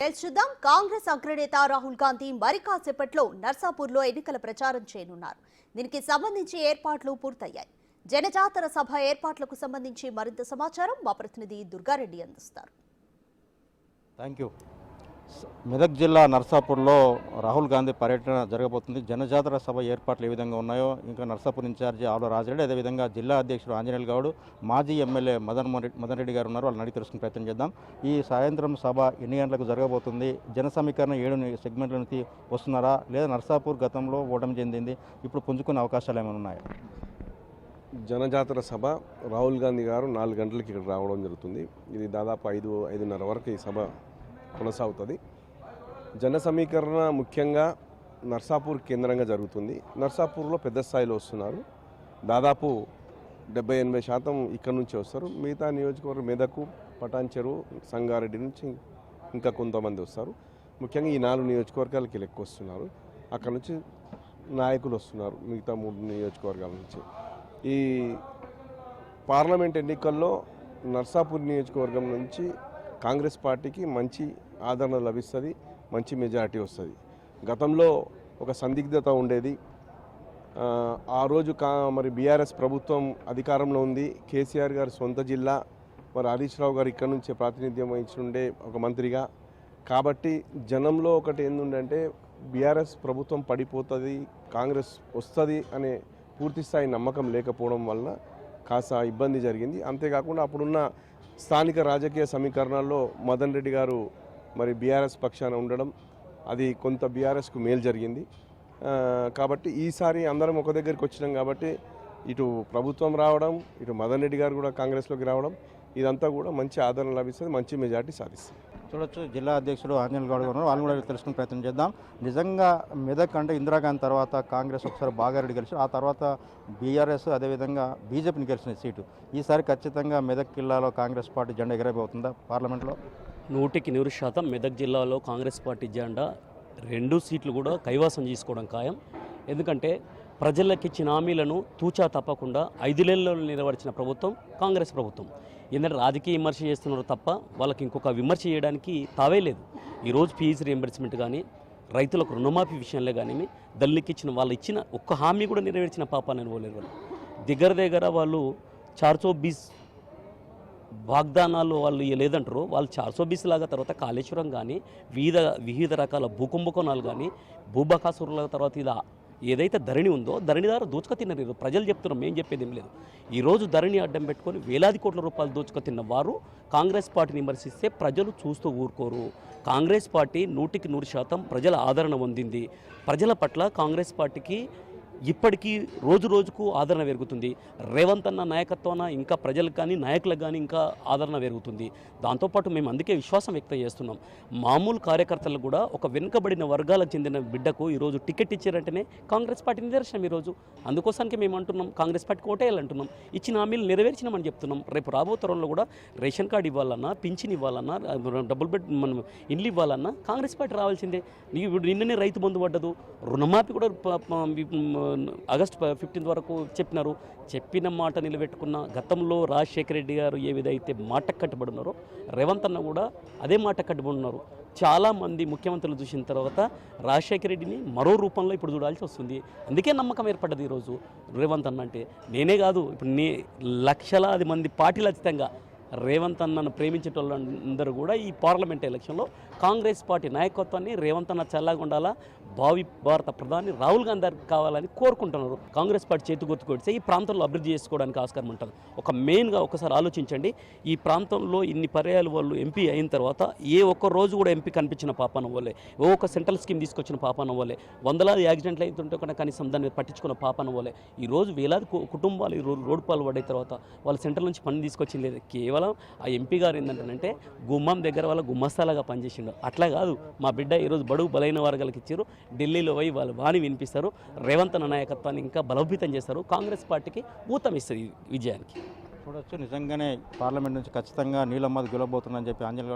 చూద్దాం. కాంగ్రెస్ అగ్రనేత రాహుల్ గాంధీ మరి కాసేపట్లో నర్సాపూర్లో ఎన్నికల ప్రచారం చేయనున్నారు. దీనికి సంబంధించి ఏర్పాట్లు పూర్తయ్యాయి. జనజాతర సభ ఏర్పాట్లకు సంబంధించి మరింత సమాచారం మా ప్రతినిధి దుర్గారెడ్డి అందిస్తారు. Thank you. మెదక్ జిల్లా నర్సాపూర్లో రాహుల్ గాంధీ పర్యటన జరగబోతుంది. జనజాతర సభ ఏర్పాట్లు ఏ విధంగా ఉన్నాయో, ఇంకా నర్సాపూర్ ఇన్ఛార్జి ఆవుల రాజరెడ్డి, అదేవిధంగా జిల్లా అధ్యక్షుడు ఆంజనేయులు గౌడ్, మాజీ ఎమ్మెల్యే మదన్ రెడ్డి గారు ఉన్నారు. వాళ్ళని అడిగి తెలుసుకునే ప్రయత్నం చేద్దాం. ఈ సాయంత్రం సభ ఎన్ని గంటలకు జరగబోతుంది? జన సమీకరణ 7 సెగ్మెంట్ల నుంచి వస్తున్నారా, లేదా నర్సాపూర్ గతంలో ఓటమి చెందింది, ఇప్పుడు పుంజుకునే అవకాశాలు ఏమైనా ఉన్నాయా? జనజాతర సభ రాహుల్ గాంధీ గారు 4 గంటలకి ఇక్కడ రావడం జరుగుతుంది. ఇది దాదాపు 5:30 వరకు ఈ సభ కొనసాగుతుంది. జన సమీకరణ ముఖ్యంగా నర్సాపూర్ కేంద్రంగా జరుగుతుంది. నర్సాపూర్లో పెద్ద స్థాయిలో వస్తున్నారు. దాదాపు 70-80% ఇక్కడ నుంచి వస్తారు. మిగతా నియోజకవర్గం మెదకు, పటాన్ చెరువు, సంగారెడ్డి నుంచి ఇంకా కొంతమంది వస్తారు. ముఖ్యంగా ఈ 4 నియోజకవర్గాలకి ఎక్కువ వస్తున్నారు. అక్కడ నుంచి నాయకులు వస్తున్నారు మిగతా 3 నియోజకవర్గాల నుంచి. ఈ పార్లమెంట్ ఎన్నికల్లో నర్సాపూర్ నియోజకవర్గం నుంచి కాంగ్రెస్ పార్టీకి మంచి ఆదరణ లభిస్తుంది, మంచి మెజారిటీ వస్తుంది. గతంలో ఒక సందిగ్ధత ఉండేది. ఆ రోజు మరి బీఆర్ఎస్ ప్రభుత్వం అధికారంలో ఉంది. కేసీఆర్ గారి సొంత జిల్లా, మరి హరీష్ రావు గారు ఇక్కడ నుంచే ప్రాతినిధ్యం వహించుండే ఒక మంత్రిగా. కాబట్టి జనంలో ఒకటి ఏంటంటే బీఆర్ఎస్ ప్రభుత్వం పడిపోతుంది, కాంగ్రెస్ వస్తుంది అనే పూర్తిస్థాయి నమ్మకం లేకపోవడం వలన కాస్త ఇబ్బంది జరిగింది. అంతేకాకుండా అప్పుడున్న స్థానిక రాజకీయ సమీకరణాల్లో మదన్ రెడ్డి గారు మరి బీఆర్ఎస్ పక్షాన ఉండడం, అది కొంత బీఆర్ఎస్కు మేలు జరిగింది. కాబట్టి ఈసారి అందరం ఒక దగ్గరికి వచ్చినాం కాబట్టి ఇటు ప్రభుత్వం రావడం, ఇటు మదన్ రెడ్డి గారు కూడా కాంగ్రెస్లోకి రావడం, ఇదంతా కూడా మంచి ఆదరణ లభిస్తుంది, మంచి మెజార్టీ సాధిస్తుంది. చూడొచ్చు, జిల్లా అధ్యక్షుడు ఆంజనేయులు గౌడ్ ఉన్నారు. వాళ్ళని కూడా తెలుసుకునే ప్రయత్నం చేద్దాం. నిజంగా మెదక్ అంటే ఇందిరాగాంధీ తర్వాత కాంగ్రెస్ ఒకసారి బాగారెడ్డి గెలిచారు, ఆ తర్వాత బీఆర్ఎస్ అదేవిధంగా బీజేపీని గెలిచిన సీటు. ఈసారి ఖచ్చితంగా మెదక్ జిల్లాలో కాంగ్రెస్ పార్టీ జెండా ఎగరబోతుందా పార్లమెంట్లో? 100% మెదక్ జిల్లాలో కాంగ్రెస్ పార్టీ జెండా 2 సీట్లు కూడా కైవాసం చేసుకోవడం ఖాయం. ఎందుకంటే ప్రజలకు ఇచ్చిన హామీలను తూచా తప్పకుండా 5 నెలల్లో నెరవేర్చిన ప్రభుత్వం కాంగ్రెస్ ప్రభుత్వం. ఎందుకంటే రాజకీయ విమర్శ చేస్తున్నారు తప్ప వాళ్ళకి ఇంకొక విమర్శ చేయడానికి తావే లేదు. ఈరోజు ఫీజు రీఎంబర్స్మెంట్ కానీ, రైతులకు రుణమాఫీ విషయంలో కానీ, దళితులకు ఇచ్చిన వాళ్ళు ఇచ్చిన ఒక్క హామీ కూడా నెరవేర్చిన పాపాన్ని అనుకోలేరు. వాళ్ళు దగ్గర వాళ్ళు 420 వాగ్దానాలు వాళ్ళు లేదంటారు. వాళ్ళు 420 లాగా తర్వాత కాళేశ్వరం కానీ, వివిధ రకాల భూకుంభకోణాలు కానీ, భూబకాసురుల తర్వాత ఇది ఏదైతే ధరణి ఉందో ధరణి ద్వారా దోచుక తిన్నారు. ప్రజలు చెప్తున్నారు, మేము చెప్పేది ఏం లేదు. ఈరోజు ధరణి అడ్డం పెట్టుకొని వేలాది కోట్ల రూపాయలు దోచుక తిన్న వారు కాంగ్రెస్ పార్టీని విమర్శిస్తే ప్రజలు చూస్తూ ఊరుకోరు. కాంగ్రెస్ పార్టీ 100% ప్రజల ఆదరణ పొందింది. ప్రజల పట్ల కాంగ్రెస్ పార్టీకి ఇప్పటికీ రోజు రోజుకు ఆదరణ పెరుగుతుంది. రేవంత్ అన్న నాయకత్వాన ఇంకా ప్రజలకు కానీ నాయకులకు కానీ ఇంకా ఆదరణ పెరుగుతుంది. దాంతోపాటు మేము అందుకే విశ్వాసం వ్యక్తం చేస్తున్నాం. మామూలు కార్యకర్తలు కూడా ఒక వెనుకబడిన వర్గాలకు చెందిన బిడ్డకు ఈరోజు టికెట్ ఇచ్చారంటేనే కాంగ్రెస్ పార్టీ నిదర్శనం. ఈరోజు అందుకోసానికి మేము అంటున్నాం, కాంగ్రెస్ పార్టీకి ఓటేయాలంటున్నాం. ఇచ్చిన హామీలు నెరవేర్చినామని చెప్తున్నాం. రేపు రాబో తరంలో కూడా రేషన్ కార్డు ఇవ్వాలన్నా, పింఛన్ ఇవ్వాలన్నా, డబుల్ బెడ్ మనం ఇండ్లు ఇవ్వాలన్నా కాంగ్రెస్ పార్టీ రావాల్సిందే. నిన్ననే రైతు బంధు పడ్డదు, రుణమాఫీ కూడా ఆగస్టు 15 వరకు చెప్పినారు. చెప్పిన మాట నిలబెట్టుకున్న గతంలో రాజశేఖర రెడ్డి గారు ఏ విధైతే మాట కట్టుబడి ఉన్నారో రేవంత్ అన్న కూడా అదే మాట కట్టుబడి ఉన్నారు. చాలామంది ముఖ్యమంత్రులు చూసిన తర్వాత రాజశేఖర రెడ్డిని మరో రూపంలో ఇప్పుడు చూడాల్సి వస్తుంది. అందుకే నమ్మకం ఏర్పడ్డది ఈరోజు రేవంత్ అన్న అంటే. నేనే కాదు, ఇప్పుడు లక్షలాది మంది పార్టీలు ఖచ్చితంగా రేవంత్ అన్నను ప్రేమించే వాళ్ళందరూ కూడా ఈ పార్లమెంట్ ఎలక్షన్లో కాంగ్రెస్ పార్టీ నాయకత్వాన్ని రేవంత్ అన్న చల్లగా ఉండాలా, భావి భారత ప్రధాని రాహుల్ గాంధీ కావాలని కోరుకుంటున్నారు. కాంగ్రెస్ పార్టీ చేతి గుర్తుకొడితే ఈ ప్రాంతంలో అభివృద్ధి చేసుకోవడానికి ఆస్కారం ఉంటుంది. ఒక మెయిన్గా ఒకసారి ఆలోచించండి, ఈ ప్రాంతంలో ఇన్ని పర్యాయాలు వాళ్ళు ఎంపీ అయిన తర్వాత ఏ ఒక్క రోజు కూడా ఎంపీ కనిపించిన పాపాన వల్లే, ఒక సెంట్రల్ స్కీమ్ తీసుకొచ్చిన పాపాన వల్లే, వందలాది యాక్సిడెంట్లు అవుతుంటే కూడా కనీసం దాన్ని పట్టించుకున్న పాపాన వల్లే ఈరోజు వేలాది కుటుంబాలు ఈరోజు రోడ్డు పాలు పడిన తర్వాత వాళ్ళు సెంట్రల్ నుంచి పని తీసుకొచ్చింది లేదు. కేవలం ఆ ఎంపీ గారు ఏంటంటే గుమ్మం దగ్గర వాళ్ళ గుమ్మస్తాలాగా పనిచేసిండు. అట్లా కాదు, మా బిడ్డ ఈరోజు బడుగు బలైన వర్గాలకు ఇచ్చారు, ఢిల్లీలో పోయి వాళ్ళు వాణి వినిపిస్తారు, రేవంత్ అన్న నాయకత్వాన్ని ఇంకా బలోపేతం చేస్తారు, కాంగ్రెస్ పార్టీకి ఊతం ఇస్తుంది విజయానికి. చూడొచ్చు, నిజంగానే పార్లమెంట్ నుంచి ఖచ్చితంగా నీలమ్మది గెలవబోతుందని చెప్పి ఆంజనేయులు